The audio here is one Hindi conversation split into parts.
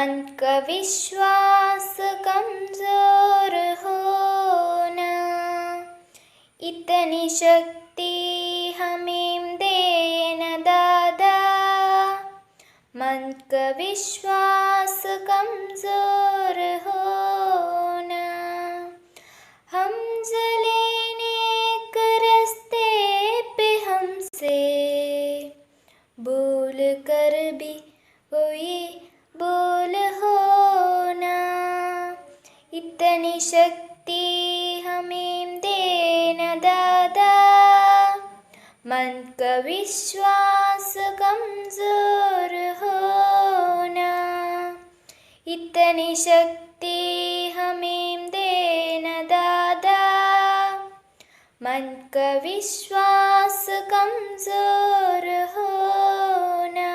मन का विश्वास कमजोर होना, इतनी शक्ति हमें देना दादा। मन का विश्वास कमजोर होना, हम जलेने के रास्ते पे हमसे बोल कर भी कोई बोल होना, इतनी शक्ति हमें देना दादा। मन का विश्वास कमजोर होना, इतनी शक्ति हमें देना दादा। मन का विश्वास कमजोर होना।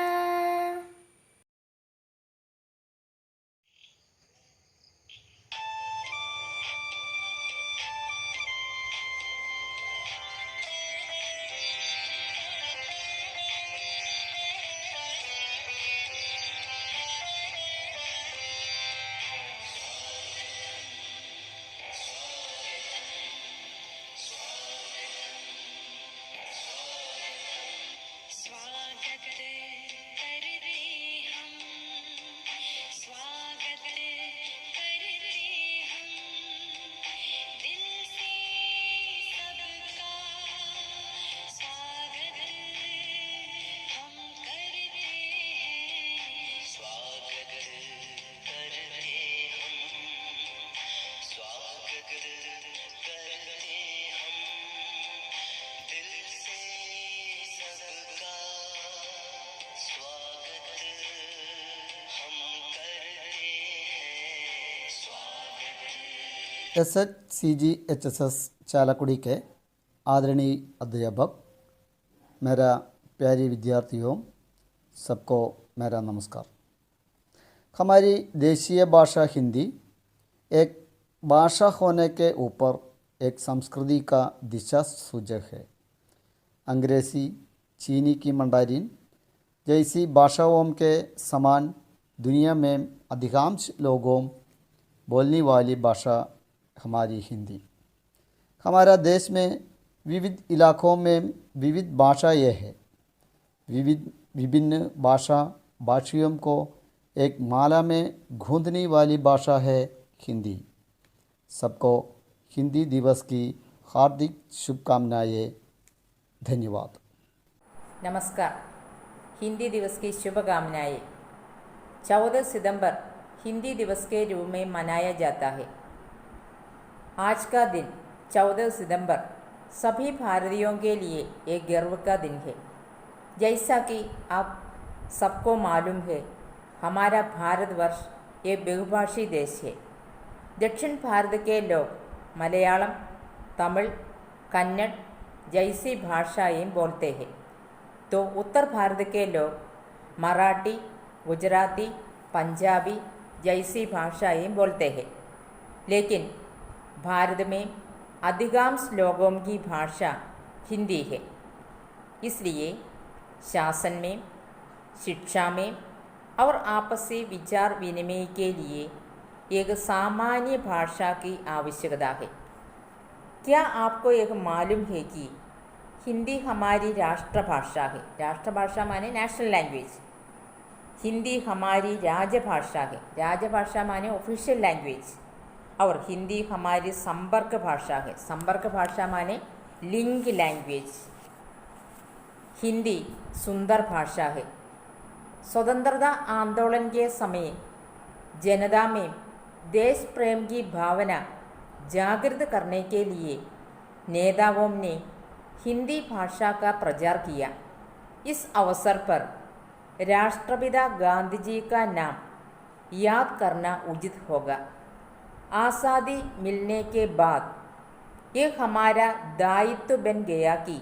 SHCGHSS चालाकुड़ी के आदरणीय अध्यापक, मेरा प्यारे विद्यार्थियों, सबको मेरा नमस्कार। हमारी देशीय भाषा हिंदी एक भाषा होने के ऊपर एक संस्कृति का दिशा सूचक है। अंग्रेज़ी, चीनी की मंडारिन जैसी भाषाओं के समान दुनिया में अधिकांश लोगों बोलने वाली भाषा हमारी हिंदी। हमारा देश में विविध इलाकों में विविध भाषाएं हैं। विभिन्न भाषियों को एक माला में गूंथने वाली भाषा है हिंदी। सबको हिंदी दिवस की हार्दिक शुभकामनाएं। धन्यवाद। नमस्कार। हिंदी दिवस की शुभकामनाएं। 14 सितंबर हिंदी दिवस के रूप में मनाया जाता है। आज का दिन 14 सितंबर सभी भारतीयों के लिए एक गर्व का दिन है। जैसा कि आप सबको मालूम है, हमारा भारतवर्ष एक बहुभाषी देश है। दक्षिण भारत के लोग मलयालम, तमिल, कन्नड़ जैसी भाषाएं बोलते हैं, तो उत्तर भारत के लोग मराठी, गुजराती, पंजाबी जैसी भाषाएं बोलते हैं। लेकिन भारत में अधिकांश लोगों की भाषा हिंदी है। इसलिए शासन में, शिक्षा में और आपसी विचार विनिमय के लिए एक सामान्य भाषा की आवश्यकता है। क्या आपको यह मालूम है कि हिंदी हमारी राष्ट्रभाषा है? राष्ट्रभाषा माने नेशनल लैंग्वेज। हिंदी हमारी राजभाषा है। राजभाषा माने ऑफिशियल लैंग्वेज। और हिंदी हमारी संपर्क भाषा है। संपर्क भाषा माने लिंक लैंग्वेज। हिंदी सुंदर भाषा है। स्वतंत्रता आंदोलन के समय जनता में देश प्रेम की भावना जागृत करने के लिए नेताओं ने हिंदी भाषा का प्रचार किया। इस अवसर पर राष्ट्रपिता गांधी जी का नाम याद करना उचित होगा। आज़ादी मिलने के बाद ये हमारा दायित्व बन गया कि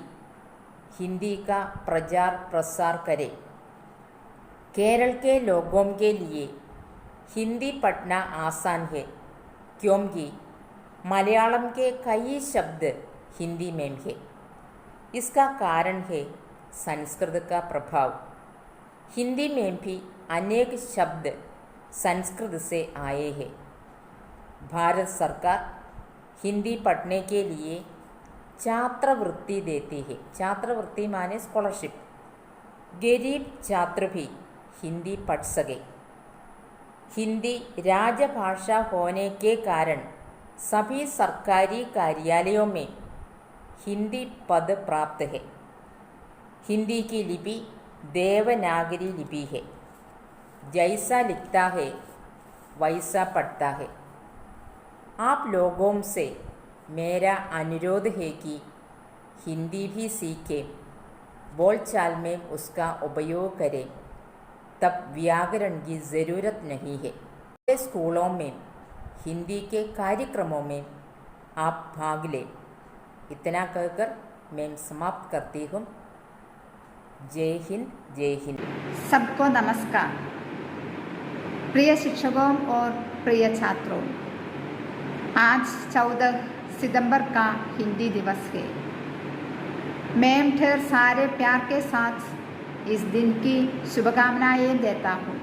हिंदी का प्रचार प्रसार करें। केरल के लोगों के लिए हिंदी पढ़ना आसान है, क्योंकि मलयालम के कई शब्द हिंदी में है। इसका कारण है संस्कृत का प्रभाव। हिंदी में भी अनेक शब्द संस्कृत से आए हैं। भारत सरकार हिंदी पढ़ने के लिए छात्रवृत्ति देती है। छात्रवृत्ति माने स्कॉलरशिप। गरीब छात्र भी हिंदी पढ़ सके। हिंदी राजभाषा होने के कारण सभी सरकारी कार्यालयों में हिंदी पद प्राप्त है। हिंदी की लिपि देवनागरी लिपि है। जैसा लिखता है वैसा पढ़ता है। आप लोगों से मेरा अनुरोध है कि हिंदी भी सीखें, बोलचाल में उसका उपयोग करें, तब व्याकरण की ज़रूरत नहीं है। स्कूलों में हिंदी के कार्यक्रमों में आप भाग लें। इतना कहकर मैं समाप्त करती हूँ। जय हिंद, जय हिंद। सबको नमस्कार। प्रिय शिक्षकों और प्रिय छात्रों, आज 14 सितंबर का हिंदी दिवस है। मैं ढेर सारे प्यार के साथ इस दिन की शुभकामनाएं देता हूँ।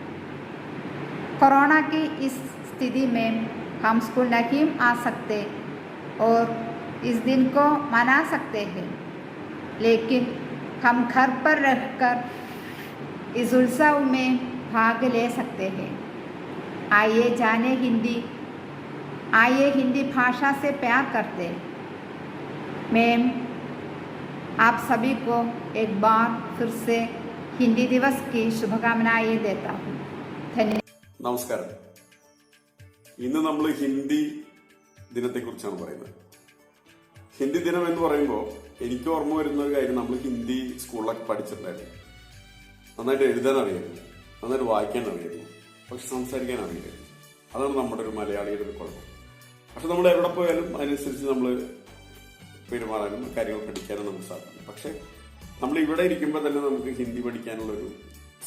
कोरोना की इस स्थिति में हम स्कूल नहीं आ सकते और इस दिन को मना सकते हैं, लेकिन हम घर पर रहकर इस उत्सव में भाग ले सकते हैं। आइए जाने हिंदी, आइए हिंदी भाषा से प्यार करते। मैं आप सभी को एक बार फिर से हिंदी दिवस की शुभकामनाएं देता हूँ। धन्यवाद। നമസ്കാരം. ഇന്ന് നമ്മൾ ഹിന്ദി ദിനത്തെക്കുറിച്ചാണ് പറയുന്നത്. ഹിന്ദി ദിനം എന്ന് പറയുമ്പോൾ എനിക്ക് ഓർമ്മ വരുന്ന ഒരു കാര്യം, നമ്മൾ ഹിന്ദി സ്കൂളിലൊക്കെ പഠിച്ചിട്ടുണ്ടായിരുന്നു. നന്നായിട്ട് എഴുതാൻ അറിയായിരുന്നു, നന്നായിട്ട് വായിക്കാൻ അറിയായിരുന്നു, പക്ഷെ സംസാരിക്കാൻ അറിയില്ലായിരുന്നു. അതാണ് നമ്മുടെ ഒരു മലയാളിയുടെ ഒരു കുഴപ്പം. പക്ഷെ നമ്മൾ എവിടെ പോയാലും അതിനനുസരിച്ച് നമ്മൾ പെരുമാറാനും കാര്യങ്ങൾ പഠിക്കാനും നമുക്ക് സാധിക്കും. പക്ഷെ നമ്മൾ ഇവിടെ ഇരിക്കുമ്പോൾ തന്നെ നമുക്ക് ഹിന്ദി പഠിക്കാനുള്ളൊരു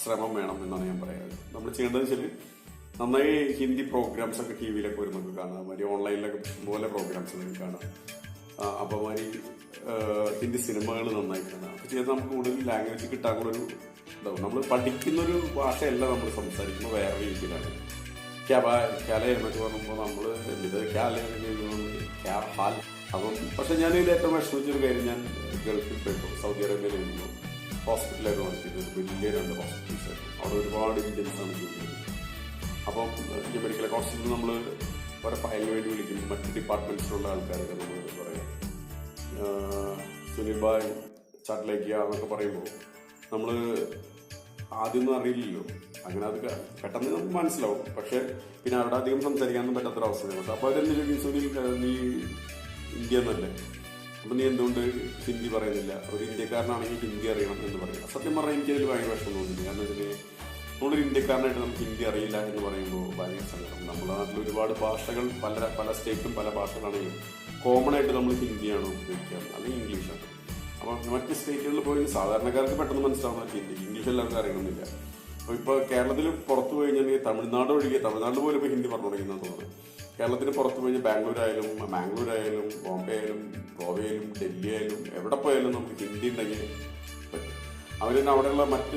ശ്രമം വേണം എന്നാണ് ഞാൻ പറയുന്നത്. നമ്മൾ ചെയ്യേണ്ടത് വെച്ചാൽ നന്നായി ഹിന്ദി പ്രോഗ്രാംസ് ഒക്കെ ടി വിയിലൊക്കെ വരുന്നൊക്കെ കാണാം, മാതിരി ഓൺലൈനിലൊക്കെ ഇതുപോലെ പ്രോഗ്രാംസ് ഒക്കെ കാണാം. അപ്പോൾ മാതിരി ഹിന്ദി സിനിമകൾ നന്നായി കാണാം. അപ്പോൾ ചെയ്ത് നമുക്ക് കൂടുതൽ ലാംഗ്വേജ് കിട്ടാനുള്ളൊരു ഇതാവും. നമ്മൾ പഠിക്കുന്നൊരു ഭാഷയല്ല നമ്മൾ സംസാരിക്കുമ്പോൾ വേറെ രീതിയിലാണ്. ക്യാല എന്നൊക്കെ പറയുമ്പോൾ നമ്മൾ ഇത് ഹാൽ. അപ്പം പക്ഷെ ഞാനിതിൽ ഏറ്റവും വിഷമിച്ചൊരു കാര്യം, ഞാൻ ഗൾഫിൽ പോയപ്പോൾ സൗദി അറേബ്യയിലായിരുന്നു. ഹോസ്പിറ്റലൊക്കെ വർക്ക് ചെയ്തത് വലിയ 2 ഹോസ്പിറ്റൽസ് ആയിരുന്നു. അവിടെ ഒരുപാട് ഇന്ത്യൻസാണ് ജോലി ചെയ്തത്. അപ്പം ഈ മെഡിക്കൽ ഹോസ്പിറ്റലിൽ നമ്മൾ കുറെ ഫയലിന് വേണ്ടി വിളിക്കും. മറ്റ് ഡിപ്പാർട്ട്മെന്റ്സിലുള്ള ആൾക്കാരൊക്കെ നമ്മൾ പറയാം സുനിൽ ഭായ് ചാട്ടിലേക്ക് എന്നൊക്കെ പറയുമ്പോൾ നമ്മൾ ആദ്യമൊന്നും അറിയില്ലല്ലോ. അങ്ങനെ അത് പെട്ടെന്ന് നമുക്ക് മനസ്സിലാവും. പക്ഷെ പിന്നെ അവിടെ അധികം സംസാരിക്കാനൊന്നും പറ്റാത്തൊരവസ്ഥയാണ്. പക്ഷെ അപ്പോൾ അവരെന്ത് ചോദിക്കും, സുനിൽ നീ ഇന്ത്യ എന്നല്ലേ, അപ്പം നീ എന്തുകൊണ്ട് ഹിന്ദി പറയുന്നില്ല? ഒരു ഇന്ത്യക്കാരനാണെങ്കിൽ ഹിന്ദി അറിയണം എന്ന് പറയും. സത്യം പറഞ്ഞാൽ എനിക്കതിൽ ഭയങ്കര വിഷമം തോന്നുന്നു. കാരണം വെച്ചാൽ നമ്മളൊരു ഇന്ത്യക്കാരനായിട്ട് നമുക്ക് ഹിന്ദി അറിയില്ല എന്ന് പറയുമ്പോൾ ഭയങ്കര സങ്കടം. നമ്മുടെ നാട്ടിൽ ഒരുപാട് ഭാഷകൾ പല സ്റ്റേറ്റിലും പല ഭാഷകളാണെങ്കിലും കോമൺ ആയിട്ട് നമ്മൾ ഹിന്ദിയാണ് ഉപയോഗിക്കുക, അല്ലെങ്കിൽ ഇംഗ്ലീഷാണ്. അപ്പം മറ്റ് സ്റ്റേറ്റുകളിൽ പോയി സാധാരണക്കാർക്ക് പെട്ടെന്ന് മനസ്സിലാവുന്ന ഹിന്ദി, ഇംഗ്ലീഷ് എല്ലാവർക്കും അറിയണമെന്നില്ല. അപ്പോൾ ഇപ്പോൾ കേരളത്തിൽ പുറത്തു പോയി കഴിഞ്ഞാൽ തമിഴ്നാട് ഒഴികെ, തമിഴ്നാട്ടിൽ പോലും ഇപ്പോൾ ഹിന്ദി പറഞ്ഞു തുടങ്ങിയെന്ന് തോന്നുന്നത്. കേരളത്തിന് പുറത്ത് പോയി ബാംഗ്ലൂർ ആയാലും ബോംബെ ആയാലും ഗോവയിലും ഡൽഹി ആയാലും എവിടെ പോയാലും നമുക്ക് ഹിന്ദി ഉണ്ടെങ്കിൽ പറ്റും. അവരെന്നെ അവിടെയുള്ള മറ്റ്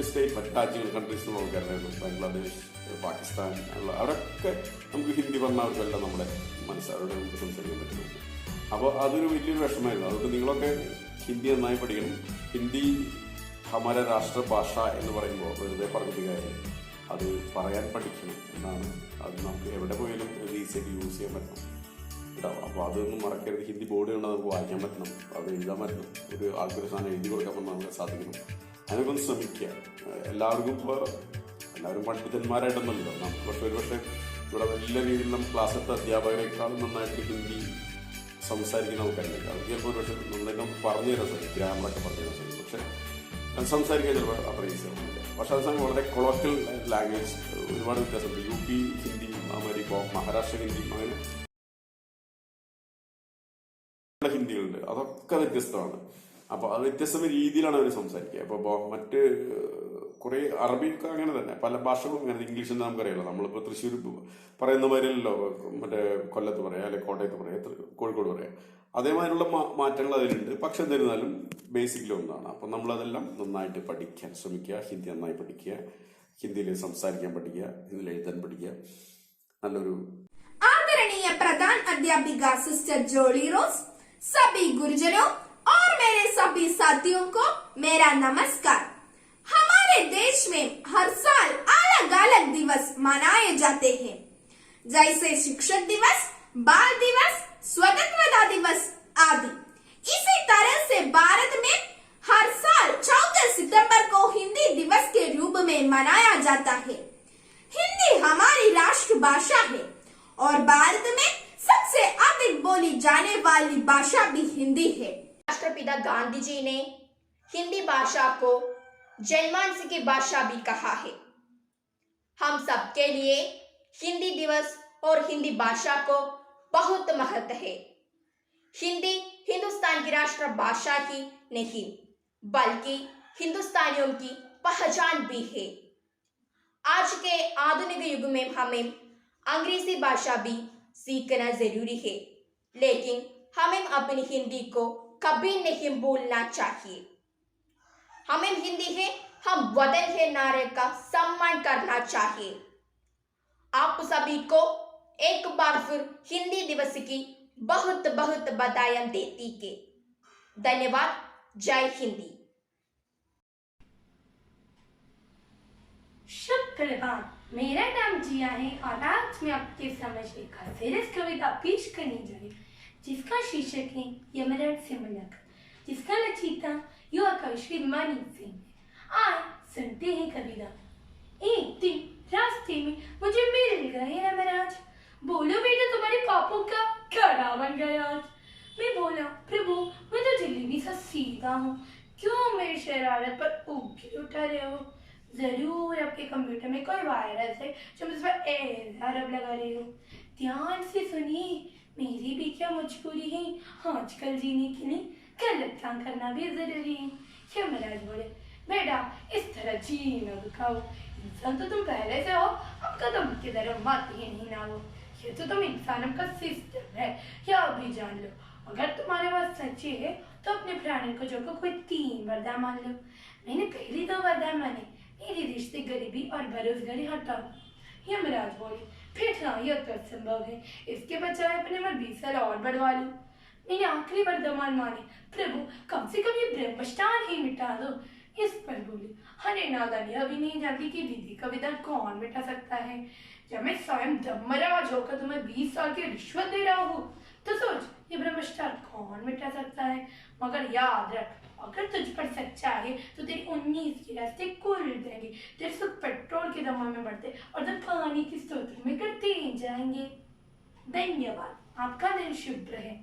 രാജ്യങ്ങൾ കൺട്രീസിലുള്ള ആൾക്കാരായിരുന്നു, ബംഗ്ലാദേശ്, പാകിസ്ഥാൻ ഉള്ള അവരൊക്കെ നമുക്ക് ഹിന്ദി പറഞ്ഞാൽ അവർക്കെല്ലാം നമ്മുടെ മനസ്സിലവരുടെ നമുക്ക് സംസാരിക്കാൻ പറ്റുന്നുണ്ട്. അപ്പോൾ അതൊരു വലിയൊരു വിഷമമായിരുന്നു. അതുകൊണ്ട് നിങ്ങളൊക്കെ ഹിന്ദി നന്നായി പഠിക്കണം. ഹിന്ദി ഹമാര രാഷ്ട്രഭാഷ എന്ന് പറയുമ്പോൾ വെറുതെ പറഞ്ഞിട്ട് കാര്യം, അത് പറയാൻ പഠിക്കണം എന്നാണ്. അത് നമുക്ക് എവിടെ പോയാലും ഈസിയായിട്ട് യൂസ് ചെയ്യാൻ പറ്റണം കേട്ടോ. അപ്പോൾ അതൊന്നും മറക്കരുത്. ഹിന്ദി ബോർഡ് കണ്ടാൽ നമുക്ക് വായിക്കാൻ പറ്റണം, അത് എഴുതാൻ പറ്റണം. ഒരു ആൾക്കൊരു സാധനം എഴുതി കൊടുക്കാൻ നമുക്ക് സാധിക്കണം. അതിനൊക്കെ ഒന്ന് ശ്രമിക്കുക. എല്ലാവർക്കും എല്ലാവരും പണ്ഡിതന്മാരായിട്ടൊന്നുമല്ലോ. നമുക്ക് പക്ഷേ ഇവിടെ വലിയ രീതിയിൽ നമ്മൾ ക്ലാസ്സിലത്തെ അധ്യാപകരെക്കാളും നന്നായിട്ട് ഹിന്ദി സംസാരിക്കുന്ന ആൾക്കാരില്ല. അത് ചിലപ്പോൾ ഒരു പക്ഷേ നമ്മളെല്ലാം പറഞ്ഞു തരാൻ സാധിക്കും, ഗ്രാമറൊക്കെ പറഞ്ഞു തരാൻ സാധിക്കും. പക്ഷേ സംസാരിക്കാൻ ചിലപ്പോൾ അത്ര ഈസി ആവുന്നില്ല. പക്ഷെ അത് വളരെ കൊളോക്കൽ ലാംഗ്വേജ് ഒരുപാട് വ്യത്യാസമുണ്ട്. UP ഹിന്ദി, ഇപ്പോൾ മഹാരാഷ്ട്ര ഹിന്ദി, അങ്ങനെ ഹിന്ദികളുണ്ട്. അതൊക്കെ വ്യത്യസ്തമാണ്. അപ്പോൾ അത് വ്യത്യസ്ത രീതിയിലാണ് അവർ സംസാരിക്കുക. അപ്പോൾ മറ്റ് കുറേ അറബിയൊക്കെ അങ്ങനെ തന്നെ, പല ഭാഷകളും അങ്ങനെ. ഇംഗ്ലീഷിൽ നമുക്കറിയാലോ, നമ്മളിപ്പോൾ തൃശ്ശൂർ പറയുന്ന മാതിരിയല്ലോ മറ്റേ കൊല്ലത്ത് പറയാം, അല്ലെങ്കിൽ കോട്ടയത്ത് പറയാം, കോഴിക്കോട് പറയാം. അതേമാതിരിയുള്ള മാറ്റങ്ങൾ അതിലുണ്ട്. പക്ഷെ എന്നിരുന്നാലും ബേസിക്കലി ഒന്നാണ്. അപ്പം നമ്മളതെല്ലാം നന്നായിട്ട് പഠിക്കാൻ ശ്രമിക്കുക. ഹിന്ദി നന്നായി പഠിക്കുക. ഹിന്ദിയിൽ സംസാരിക്കാൻ പഠിക്കുക, ഹിന്ദിയിൽ എഴുതാൻ പഠിക്കുക. നല്ലൊരു आदरणीय प्रधान अध्यापिका सिस्टर जोली रोज, सभी गुरुजनों और मेरे सभी साथियों को मेरा नमस्कार. हमारे देश में हर साल अलग अलग दिवस मनाए जाते हैं, जैसे शिक्षक दिवस, बाल दिवस, स्वतंत्रता दिवस आदि. इसी तरह से भारत में हर साल 14 सितंबर को हिंदी दिवस के रूप में मनाया जाता है. हिंदी हमारी राष्ट्र भाषा है और भारत में सबसे अधिक बोली जाने वाली भाषा भी हिंदी है. राष्ट्रपिता गांधी जी ने हिंदी भाषा को जनमानस की भाषा भी कहा है. हम सबके लिए हिंदी दिवस और हिंदी भाषा को बहुत महत्व है. हिंदी हिंदुस्तान की राष्ट्र भाषा ही नहीं बल्कि हिंदुस्तानियों की पहचान भी है. आज के आधुनिक युग में हमें अंग्रेजी भाषा भी सीखना जरूरी है, लेकिन हमें अपनी हिंदी को कभी नहीं भूलना चाहिए. हमें हिंदी है, हम वतन है नारे का सम्मान करना चाहिए. आप सभी को एक बार फिर हिंदी दिवस की बहुत बहुत बधाई देती है. धन्यवाद. जय हिंदी. शुभ प्रभात. मेरा नाम जिया है और आज मैं आपके समझ एक हसीरस कविता पेश करने जा रही हूँ, जिसका शीर्षक है यमराज से मुलाकात, जिसका रचयिता युवा कवि श्री मणि सिंह है. आज सुनते हैं कविता. एक दिन रास्ते में मुझे मिल गए यमराज, बोलो बेटा तुम्हारे पापों का कड़ा बन गया आज. मैं बोला प्रभु मैं तो जलेबी सा सीधा हूँ, क्यों मेरी शरारत पर उंगली उठा रहे हो? जरूर आपके कंप्यूटर में कोई वायरस है जो मुझ पर एरर लगा रहे हो. ध्यान से सुनिए, मेरी भी क्या मजबूरी है, आजकल जीने के लिए गलत काम करना भी जरूरी है. यमराज बोले बेटा इस तरह जी न रुकाओ, इंसान तो तुम पहले से हो, अब कदम की तरफ मत ही नहीं ना हो. ये तो तुम इंसानों का सिस्टम है, यह भी जान लो. अगर तुम्हारे पास सच्ची है तो अपने प्राणों को जोड़कर कोई 3 वरदान मान लो. मैंने पहले 2 वरदान माने, मेरी रिश्ते गरीबी और बेरोजगारी हटाओ. यमराज बोले फिर हाँ यह तो संभव है, इसके बजाय अपने में 20 साल और बढ़वा लूं. मैंने आखिरी वरदान माने, प्रभु कम से कम ये ब्रह्मचार्य ही मिटा दो. इस पर बोले अरे नादान यह भी नहीं जानती कि विधि का विधान कौन मिटा सकता है. जब मैं स्वयं धर्मराज होकर तुम्हें 20 साल की रिश्वत दे रहा हूँ तो सोच ये ब्रह्मचार्य कौन मिटा सकता है. मगर याद रख अगर तुझ पर सच्चा है तो तेरी 19 के रास्ते खुल जाएंगे, तेरे सुख पेट्रोल के दमा में बढ़ते और तो पानी की स्तोत्र में करते जाएंगे. धन्यवाद. आपका दिन शुभ रहे.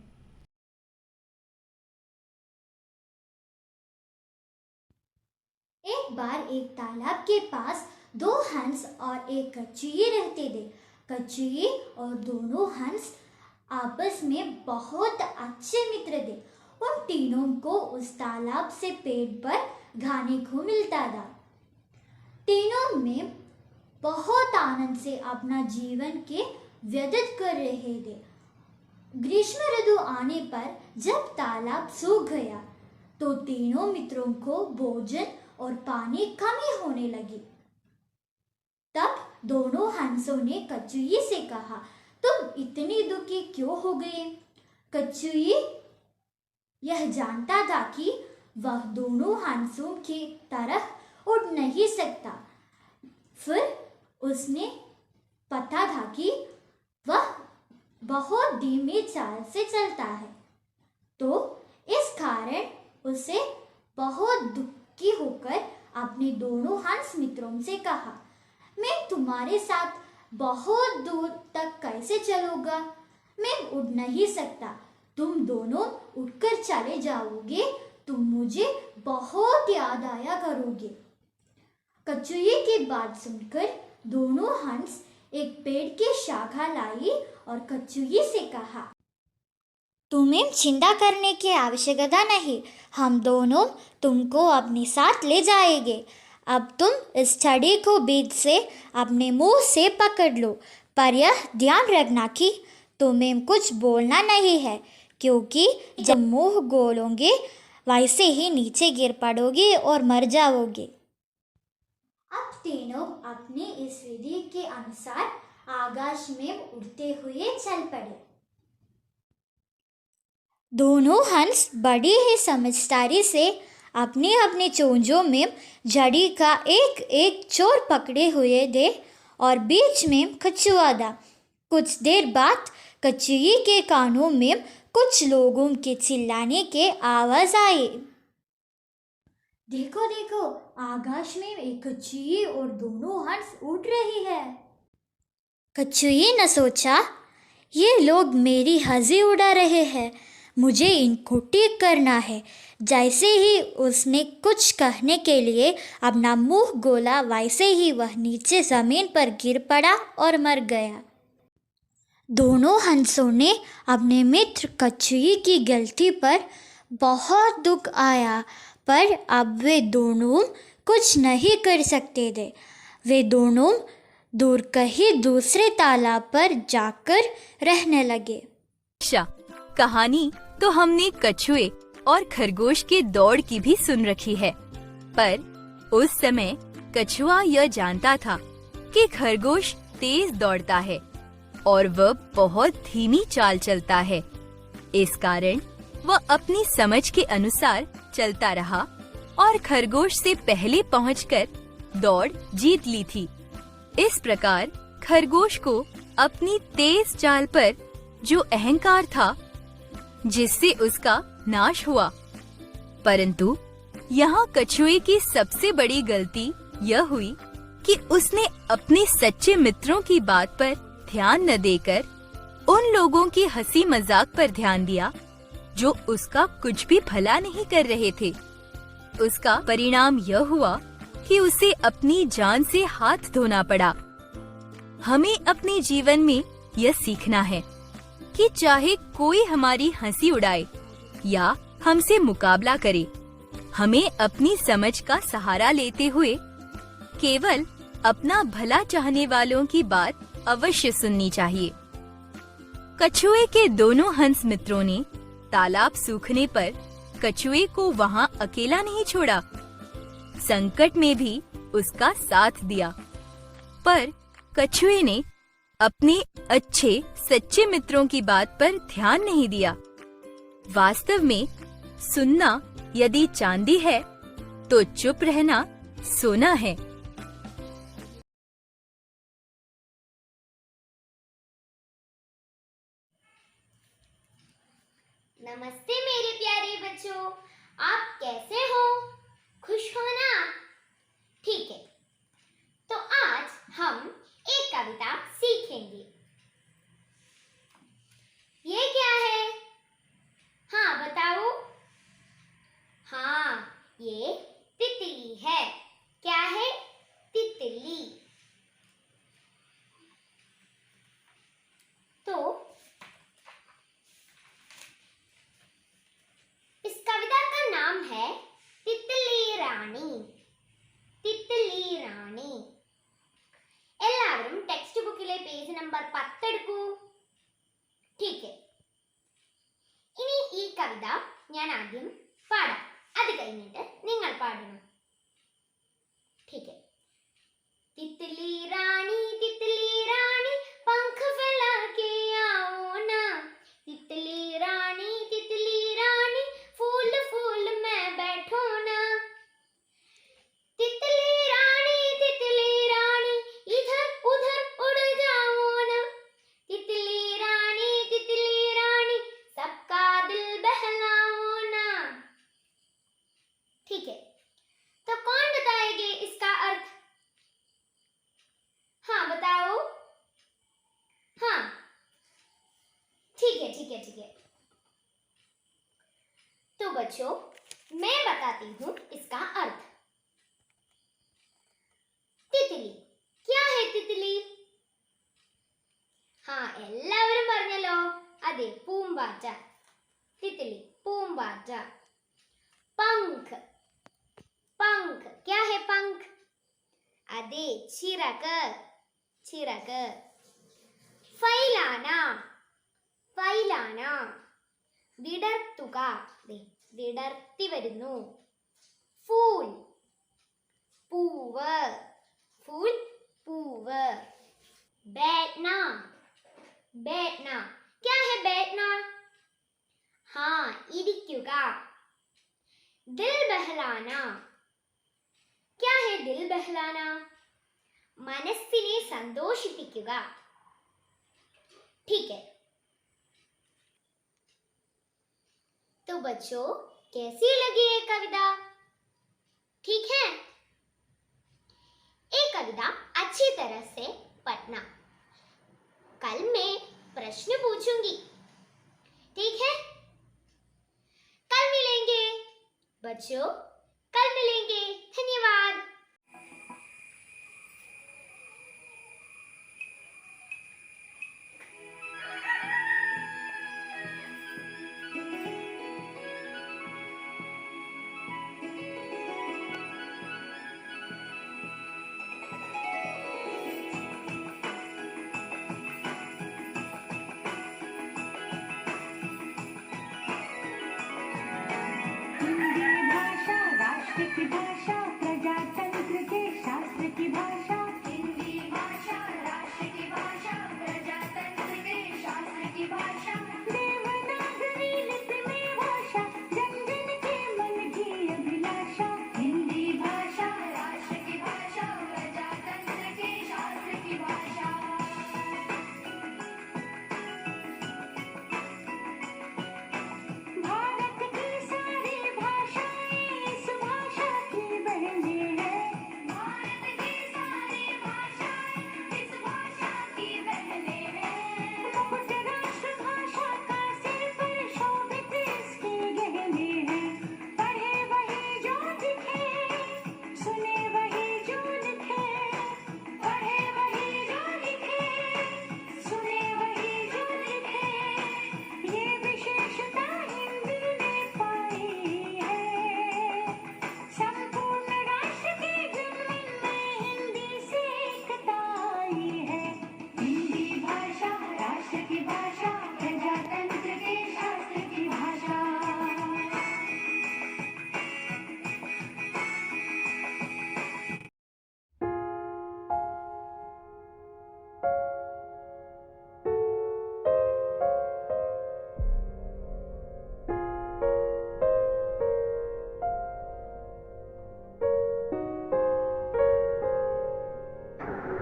एक बार एक तालाब के पास 2 हंस और एक कछुए रहते थे. कछुए और दोनों हंस आपस में बहुत अच्छे मित्र थे. उन तीनों को उस तालाब से पेट पर खाने को मिलता था. तीनों में बहुत आनंद से अपना जीवन के व्यतीत कर रहे थे. ग्रीष्म ऋतु आने पर जब तालाब सूख गया तो तीनों मित्रों को भोजन और पानी कमी होने लगी. तब दोनों हंसों ने कछुए से कहा तुम इतनी दुखी क्यों हो गए. कछुए यह जानता था कि वह दोनों हंसों की तरह उड़ नहीं सकता. फिर उसने पता था कि वह बहुत धीमी चाल से चलता है, तो इस कारण उसे बहुत दुखी होकर अपने दोनों हंस मित्रों से कहा मैं तुम्हारे साथ बहुत दूर तक कैसे चलूँगा, मैं उड़ नहीं सकता. तुम दोनों उड़कर चले जाओगे, तुम मुझे बहुत याद आया करोगे. कछुए की बात सुनकर दोनों हंस एक पेड़ की शाखा लाई और कछुए से कहा तुम्हें चिंता करने की आवश्यकता नहीं, हम दोनों तुमको अपने साथ ले जाएंगे. अब तुम इस छड़ी को बीच से अपने मुंह से पकड़ लो, पर यह ध्यान रखना कि तुम्हें कुछ बोलना नहीं है, क्योंकि जब मुंह खोलोगे वैसे ही नीचे गिर पड़ोगे और मर जाओगे. अब तीनों अपनी इस विधि के अनुसार आकाश में उड़ते हुए चल पड़े। दोनों हंस बड़ी ही समझदारी से अपनी अपनी चोंचों में झड़ी का एक एक चोर पकड़े हुए थे और बीच में कछुआ था। कुछ देर बाद कछुए के कानों में कुछ लोगों के चिल्लाने के आवाज आई। देखो देखो, आकाश में एक कछुए और दोनों हंस उड़ रही है। कछुए ने सोचा, ये लोग मेरी हंसी उड़ा रहे हैं, मुझे इनको ठीक करना है। जैसे ही उसने कुछ कहने के लिए अपना मुंह गोला, वैसे ही वह नीचे जमीन पर गिर पड़ा और मर गया। दोनों हंसों ने अपने मित्र कछुए की गलती पर बहुत दुख आया, पर अब वे दोनों कुछ नहीं कर सकते थे। वे दोनों दूर कहीं दूसरे तालाब पर जाकर रहने लगे। कहानी तो हमने कछुए और खरगोश के दौड़ की भी सुन रखी है, पर उस समय कछुआ यह जानता था कि खरगोश तेज दौड़ता है और वह बहुत धीमी चाल चलता है। इस कारण वह अपनी समझ के अनुसार चलता रहा और खरगोश से पहले पहुंचकर दौड़ जीत ली थी। इस प्रकार खरगोश को अपनी तेज चाल पर जो अहंकार था, जिससे उसका नाश हुआ। परंतु यहाँ कछुए की सबसे बड़ी गलती यह हुई कि उसने अपने सच्चे मित्रों की बात पर ध्यान न देकर उन लोगों की हंसी मजाक पर ध्यान दिया जो उसका कुछ भी भला नहीं कर रहे थे। उसका परिणाम यह हुआ कि उसे अपनी जान से हाथ धोना पड़ा। हमें अपने जीवन में यह सीखना है कि चाहे कोई हमारी हंसी उड़ाए या हमसे मुकाबला करे, हमें अपनी समझ का सहारा लेते हुए केवल अपना भला चाहने वालों की बात अवश्य सुननी चाहिए। कछुए के दोनों हंस मित्रों ने तालाब सूखने पर कछुए को वहाँ अकेला नहीं छोड़ा, संकट में भी उसका साथ दिया। पर कछुए ने अपने अच्छे सच्चे मित्रों की बात पर ध्यान नहीं दिया। वास्तव में सुनना यदि चांदी है तो चुप रहना सोना है। नमस्ते मेरे प्यारे बच्चों, आप कैसे हो? खुश हो ना? ठीक है, तो आज हम एक कविता सीखेंगे। ये क्या है? हाँ बताओ। हाँ, ये तितली है। क्या है? तितली। तो इस कविता का नाम है तितली रानी। तितली रानी। എല്ലാവരും ടെക്സ്റ്റ് ബുക്കിലെ പേജ് നമ്പർ 10 എടുക്കൂ. ठीक है. ഇനി ഈ കവിത ഞാൻ ആദ്യം പാടാം, അത് കഴിഞ്ഞിട്ട് നിങ്ങൾ പാടണം. ठीक है. तितली रानी पंख फैला के आओ ना, तितली रानी फूल फूल में बैठो ना, तितली रानी इधर उधर उड़ जाओ ना, तितली रानी सबका दिल बहलाओ ना. ठीक है, तो कौन बताएंगे इसका अर्थ? हाँ बताओ. हाँ ठीक है. तो बच्चों, मैं बताती हूँ इसका अर्थ. तितली. क्या है तितली? हाँ, എല്ലാവരും പറഞ്ഞല്ലോ. അതെ, പൂമ്പാറ്റ. तितली പൂമ്പാറ്റ. पंख. क्या है पंख? अदे ചിറക്. ഫൈലാന. വിടർത്തുക. വിടർത്തി വരുന്നു. പൂവ്. फूल पूവ്. बैठना. बैठना. क्या है बैठना? हाँ, इरिक्कुക. दिल बहलाना. क्या है दिल बहलाना? മനസ്സിനെ സന്തോഷിപ്പിക്കുക. ठीक है. तो बच्चों, कैसी लगी ये कविता? ठीक है. एक कविता अच्छी तरह से पढ़ना. कल मैं प्रश्न पूछूंगी. ठीक है? कल मिलेंगे बच्चों, कल मिलेंगे. धन्यवाद.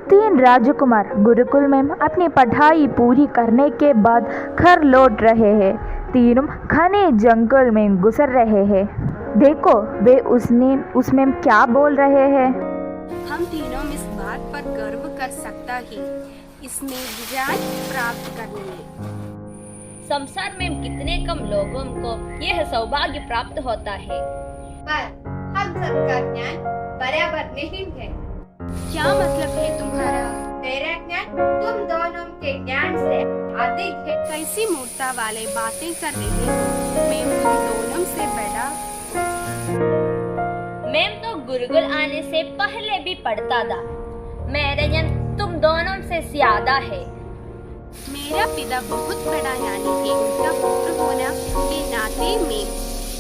तीन राजकुमार गुरुकुल में अपनी पढ़ाई पूरी करने के बाद घर लौट रहे हैं. तीनों घने जंगल में गुजर रहे हैं. देखो वे उसमें क्या बोल रहे हैं. हम तीनों इस बात पर गर्व कर सकता है इसमें ज्ञान प्राप्त करने में. संसार में कितने कम लोगों को यह सौभाग्य प्राप्त होता है. पर हम सबका ज्ञान बराबर नहीं है. क्या मतलब है तुम्हारा? मेरा ज्ञान तुम दोनों के ज्ञान से अधिक है. कैसी मूर्ता वाले बातें कर रही हो? मैं तुम दोनों से बड़ा. मैं तो गुरुकुल आने से पहले भी पढ़ता था. मेरा ज्ञान तुम दोनों से ज्यादा है. मेरा पिता बहुत बड़ा ज्ञानी है. उनका पुत्र होना के नाते में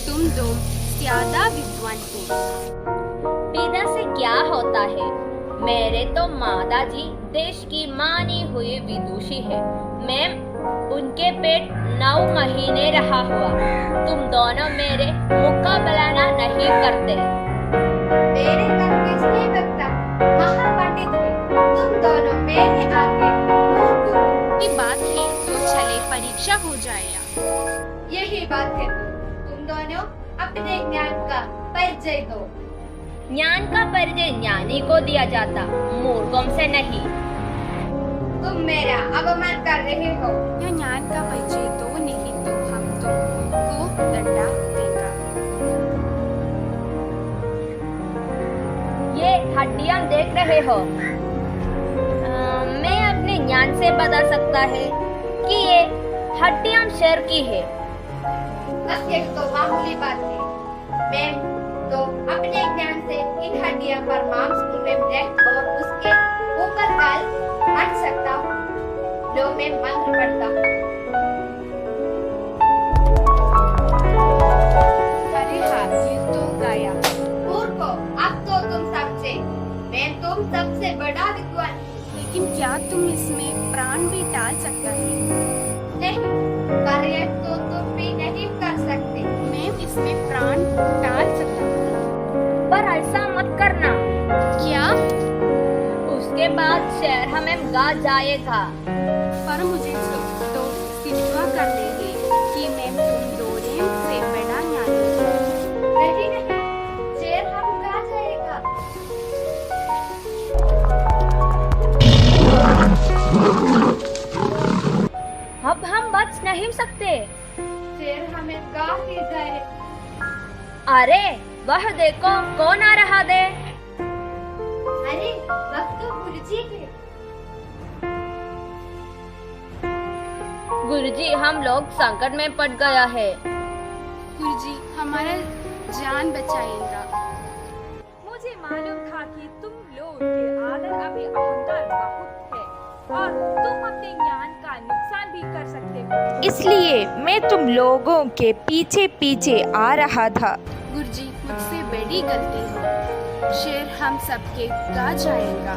तुम दो ज्यादा विद्वान हो. पिता से क्या होता है? मेरे तो माताजी देश की मानी हुई विदुषी है. मैं उनके पेट 9 महीने रहा हुआ. तुम दोनों मेरे मुकाबला नहीं करते. मेरे घर किसने बता महापंडित है. तुम दोनों मेरे आगे की बात है तो चले परीक्षा हो जाएगा. यही बात है. तुम दोनों अपने ज्ञान का परिचय दो. ज्ञान का परिचय ज्ञानी को दिया जाता, मूर्खों से नहीं. तुम मेरा अपमान कर रहे हो. यह ज्ञान का परिचय दो नहीं तो हम तुमको दंडा देगा. ये हड्डियां देख रहे हो. मैं अपने ज्ञान से बता सकता है कि ये हड्डियां शेर की है. बस ये तो मामूली बात है. मैं तो अपने ज्ञान से इन हड्डियों पर मांस में ब्रेक और उसके ऊपर काल हट सकता हूँ. लो मैं मंत्र पढ़ता हूँ. अरे हाँ, ये तो गाया. मूर्खों, अब तो तुम सबसे मैं तुम सबसे क्या तुम इसमें प्राण भी डाल सकता है? नहीं, कार्य तो तुम भी नहीं कर सकते। मैं इसमें प्राण डाल सकता हूँ। पर ऐसा मत करना। क्या? उसके बाद शेर हमें गा जाएगा। पर मुझे तो सिद्ध कर देंगे कि मैं तुम दोनों से बड़ा ज्ञानी हूँ। नहीं नहीं, शेर हम गा जाएगा। अब हम बच नहीं सकते। शेर हमें गा ही जाए। अरे वह देखो कौन आ रहा दे। अरे वक्त तो गुरुजी थे। गुरुजी, हम लोग संकट में पड़ गया है। गुरुजी, हमारा जान बचाएगा। मुझे मालूम था कि तुम लोग के आदर अभी अहंकार बहुत है और तुम अपने ज्ञान का नुकसान भी कर सकते हो, इसलिए मैं तुम लोगों के पीछे पीछे आ रहा था। गुरुजी, मुझसे बड़ी गलती हो। शेर हम सबके गा जाएगा।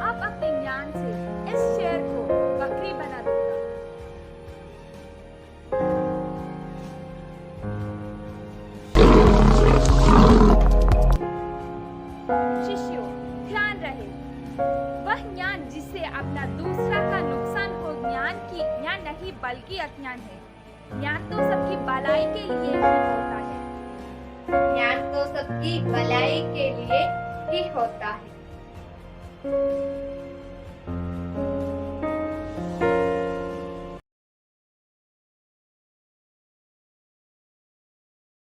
अब अपने ज्ञान से इस शेर को बकरी बना दूंगा। शिष्यों, ध्यान रहे, वह ज्ञान जिससे अपना दूसरा का नुकसान हो ज्ञान नहीं बल्कि अज्ञान है। ज्ञान तो सबकी भलाई के लिए ही होता है। ज्ञान तो सबकी भलाई के लिए ही होता है।